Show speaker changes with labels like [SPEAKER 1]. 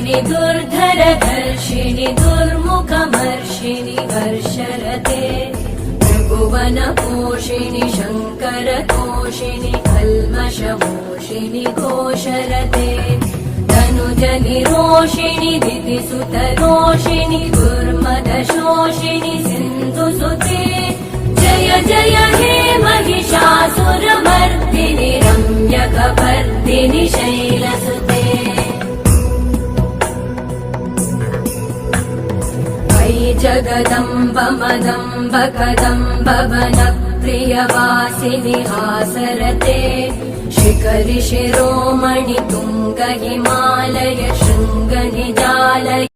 [SPEAKER 1] वर्षिणि दुर्धरधर्षिणि दुर्मुखमर्षिणि वर्षरते त्रिभुवनपोषिणि शङ्करतोषिणि कल्मषमोषिणि घोषरते धनुजनिरोषिणि दितिसुतरोषिणि दुर्मदशोषिणि सिन्धुसुते जय जय हे महिषासुरमर्दिनि रम्यकपर्दिनि शैलसुते अयि जगदम्ब मदम्ब कदम्ब वनप्रियवासिनि हासरते शिखरि शिरोमणि तुङ्ग हिमालय शृङ्ग निजालय